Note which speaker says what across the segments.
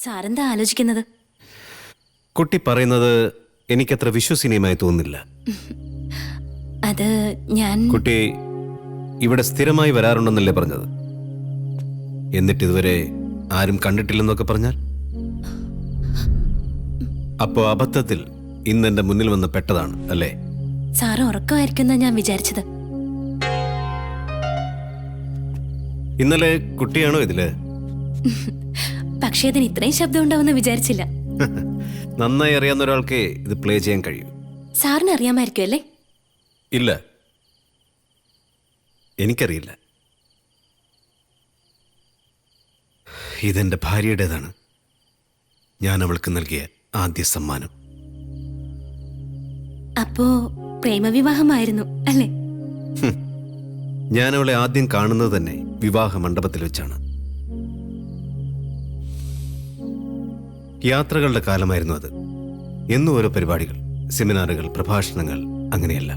Speaker 1: സാറെന്താ ആലോചിക്കുന്നത്?
Speaker 2: കുട്ടി പറയുന്നത് എനിക്കത്ര വിശ്വസനീയമായി തോന്നുന്നില്ല.
Speaker 1: അത് ഞാൻ...
Speaker 2: കുട്ടി ഇവിടെ സ്ഥിരമായി വരാറുണ്ടെന്നല്ലേ പറഞ്ഞത്? എന്നിട്ട് ഇതുവരെ ആരും കണ്ടിട്ടില്ലെന്നൊക്കെ പറഞ്ഞാൽ? അപ്പോ അബദ്ധത്തിൽ ഇന്ന് എന്റെ മുന്നിൽ വന്ന് പെട്ടതാണ് അല്ലേ?
Speaker 1: സാറ് ഉറക്കമായിരിക്കുന്ന ഞാൻ വിചാരിച്ചത്.
Speaker 2: ഇന്നലെ കുട്ടിയാണോ ഇതില്?
Speaker 1: പക്ഷേ അതിന് ഇത്രയും ശബ്ദം ഉണ്ടാവുമെന്ന് വിചാരിച്ചില്ല.
Speaker 2: നന്നായി അറിയാവുന്ന ഒരാൾക്ക് ഇത് പ്ലേ ചെയ്യാൻ കഴിയും.
Speaker 1: സാറിന് അറിയാമായിരിക്കും അല്ലേ?
Speaker 2: ഇല്ല, എനിക്കറിയില്ല. ഇതെന്റെ ഭാര്യയുടേതാണ്. ഞാൻ അവൾക്ക് നൽകിയ ആദ്യ സമ്മാനം.
Speaker 1: അപ്പോ പ്രേമവിവാഹമായിരുന്നു അല്ലേ?
Speaker 2: ഞാൻ അവളെ ആദ്യം കാണുന്നത് തന്നെ വിവാഹ മണ്ഡപത്തിൽ വെച്ചാണ്. യാത്രകളുടെ കാലമായിരുന്നു അത്. എന്നും ഓരോ പരിപാടികൾ, സെമിനാറുകൾ, പ്രഭാഷണങ്ങൾ, അങ്ങനെയല്ല.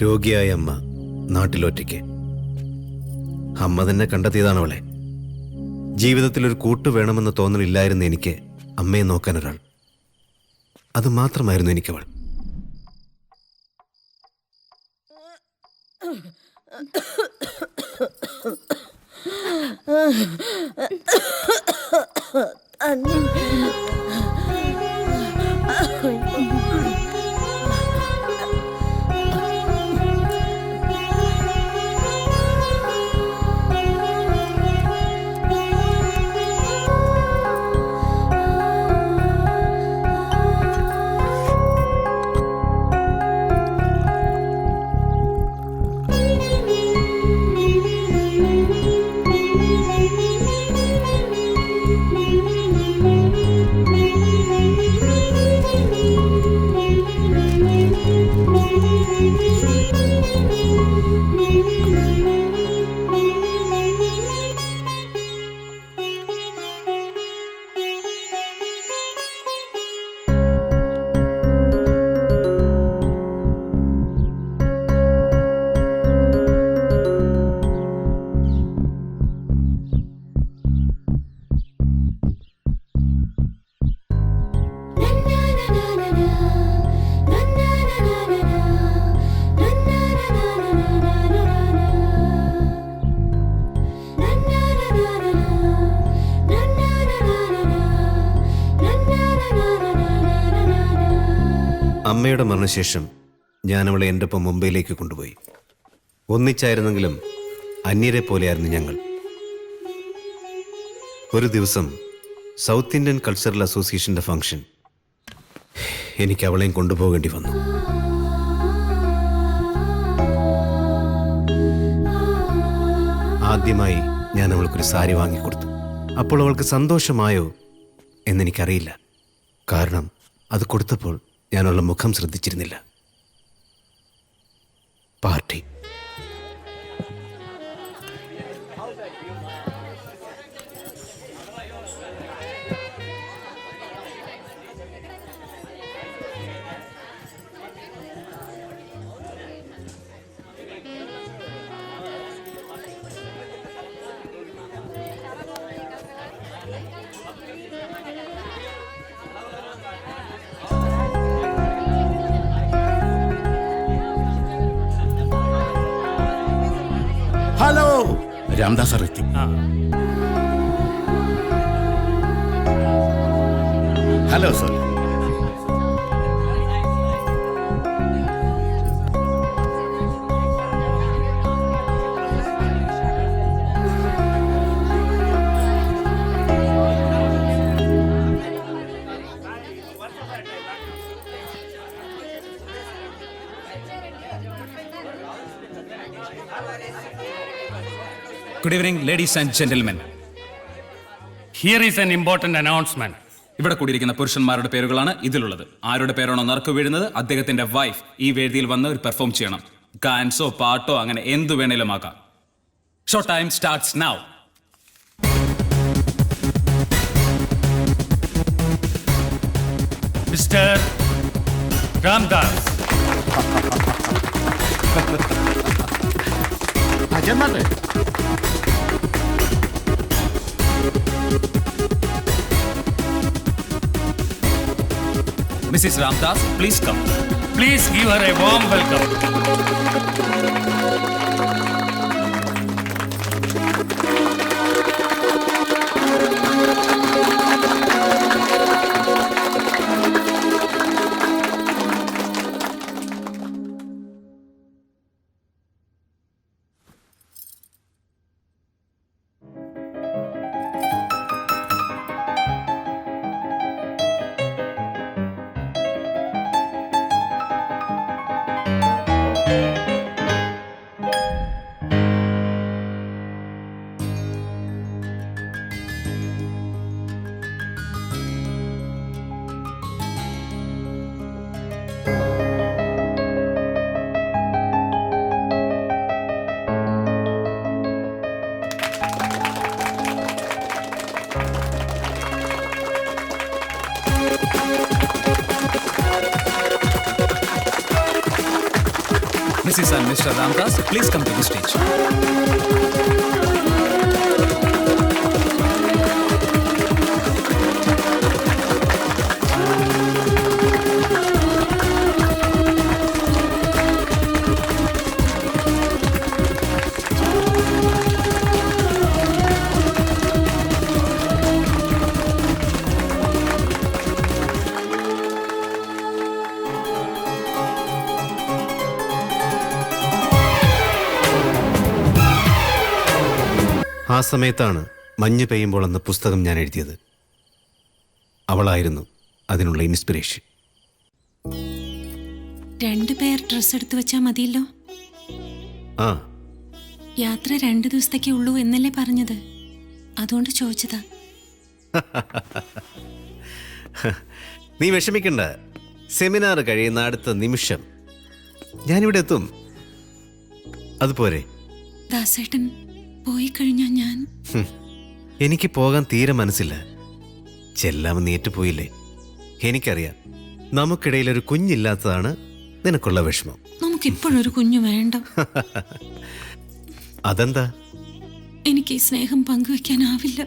Speaker 2: രോഗിയായ അമ്മ നാട്ടിലൊറ്റയ്ക്ക്. അമ്മ തന്നെ കണ്ടെത്തിയതാണ് അവളെ. ജീവിതത്തിൽ ഒരു കൂട്ടു വേണമെന്ന് തോന്നലില്ലായിരുന്ന എനിക്ക് അമ്മയെ നോക്കാൻ ഒരാൾ. അത് മാത്രമായിരുന്നു എനിക്കവൾ. അമ്മയുടെ മരണശേഷം ഞാൻ അവളെ എൻ്റെ ഒപ്പം മുംബൈയിലേക്ക് കൊണ്ടുപോയി. ഒന്നിച്ചായിരുന്നെങ്കിലും അന്യരെ പോലെയായിരുന്നു ഞങ്ങൾ. ഒരു ദിവസം സൗത്ത് ഇന്ത്യൻ കൾച്ചറൽ അസോസിയേഷൻ്റെ ഫംഗ്ഷൻ. എനിക്ക് അവളെയും കൊണ്ടുപോകേണ്ടി വന്നു. ആദ്യമായി ഞാൻ അവൾക്കൊരു സാരി വാങ്ങിക്കൊടുത്തു. അപ്പോൾ അവൾക്ക് സന്തോഷമായോ എന്നെനിക്കറിയില്ല. കാരണം അത് കൊടുത്തപ്പോൾ ഞാനുള്ള മുഖം ശ്രദ്ധിച്ചിരുന്നില്ല. പാർട്ടി.
Speaker 3: ഹലോ, രാംദാസ് സാർ എത്തി. Hello sir.
Speaker 4: Good evening, ladies and gentlemen.
Speaker 5: Here is an important announcement.
Speaker 4: ഇവിടെ കൂടിയിരിക്കുന്ന പുരുഷന്മാരുടെ പേരുകളാണ് ഇതിലുള്ളത്. ആരുടെ പേരാണോ നറുക്ക് വീഴുന്നത് അദ്ദേഹത്തിന്റെ വൈഫ് ഈ വേദിയിൽ വന്ന് ഒരു പെർഫോം ചെയ്യണം. ഡാൻസോ പാട്ടോ അങ്ങനെ എന്തു വേണേലും ആക്കാം. Show time starts now.
Speaker 5: Mr. Ramdas.
Speaker 3: ചെന്നാട്ടെ.
Speaker 4: Mrs Ramdas, please come.
Speaker 5: Please give her a warm welcome.
Speaker 4: Mrs. and Mr. Ramdas, please come to the stage.
Speaker 2: ആ സമയത്താണ് മഞ്ഞ് പെയ്യുമ്പോൾ എന്ന പുസ്തകം ഞാൻ എഴുതിയത്. അവളായിരുന്നു അതിനുള്ള ഇൻസ്പിറേഷൻ.
Speaker 1: 2 പേർ ഡ്രസ് എടുത്തു വെച്ചാൽ മതിയല്ലോ.
Speaker 2: ആ,
Speaker 1: യാത്ര 2 ദിവസത്തേക്കേ ഉള്ളൂ എന്നല്ലേ പറഞ്ഞത്? അതുകൊണ്ട് ചോദിച്ചതാ.
Speaker 2: നീ വിഷമിക്കണ്ട. സെമിനാർ കഴിയുന്ന അടുത്ത നിമിഷം ഞാനിവിടെ എത്തും. അതുപോരെ?
Speaker 1: ദാസേട്ടൻ പോയി കഴിഞ്ഞാൽ ഞാൻ
Speaker 2: എനിക്ക് പോകാൻ തീരെ മനസ്സില്ല. ചെല്ലാമെന്ന് ഏറ്റുപോയില്ലേ? എനിക്കറിയാം, നമുക്കിടയിൽ ഒരു കുഞ്ഞില്ലാത്തതാണ് നിനക്കുള്ള വിഷമം.
Speaker 1: നമുക്കിപ്പോഴൊരു കുഞ്ഞു വേണ്ട.
Speaker 2: അതെന്താ?
Speaker 1: എനിക്ക് ഈ സ്നേഹം പങ്കുവെക്കാനാവില്ല.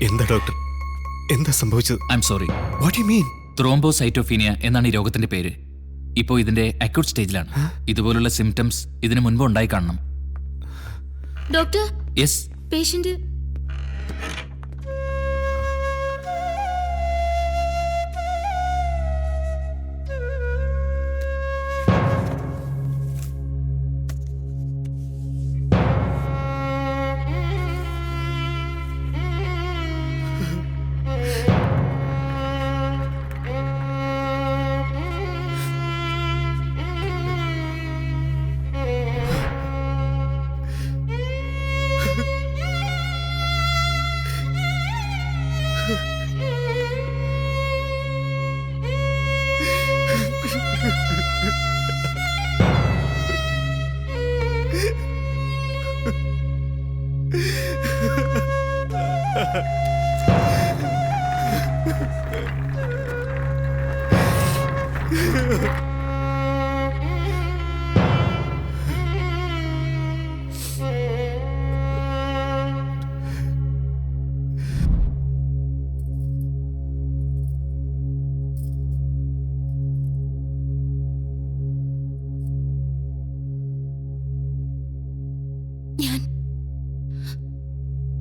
Speaker 2: എന്താ ഡോക്ടർ, എന്താ സംഭവിച്ചത്?
Speaker 6: I am sorry.
Speaker 2: What you mean?
Speaker 6: Thrombocytopenia എന്നാണ് ഈ രോഗത്തിന്റെ പേര്. ഇപ്പോൾ ഇതിന്റെ അക്യൂട്ട് സ്റ്റേജിലാണ്. ഇതുപോലുള്ള സിംറ്റംസ് ഇതിനു മുൻപ് ഉണ്ടായി കാണണം.
Speaker 1: Doctor,
Speaker 6: yes.
Speaker 1: പേഷ്യന്റ്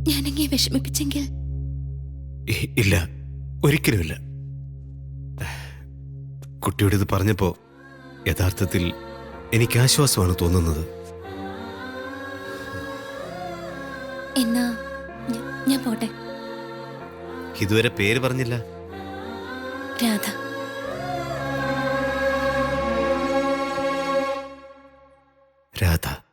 Speaker 1: ഞാനെങ്ങനെ വിഷമിപ്പിച്ചെങ്കിൽ?
Speaker 2: ഇല്ല, ഒരിക്കലുമില്ല. കുട്ടിയോട് ഇത് പറഞ്ഞപ്പോ യഥാർത്ഥത്തിൽ എനിക്ക് ആശ്വാസമാണ് തോന്നുന്നത്.
Speaker 7: എന്നാ ഞാൻ പോട്ടെ.
Speaker 2: ഇതുവരെ പേര് പറഞ്ഞില്ല.
Speaker 7: രാധ.
Speaker 2: രാധ.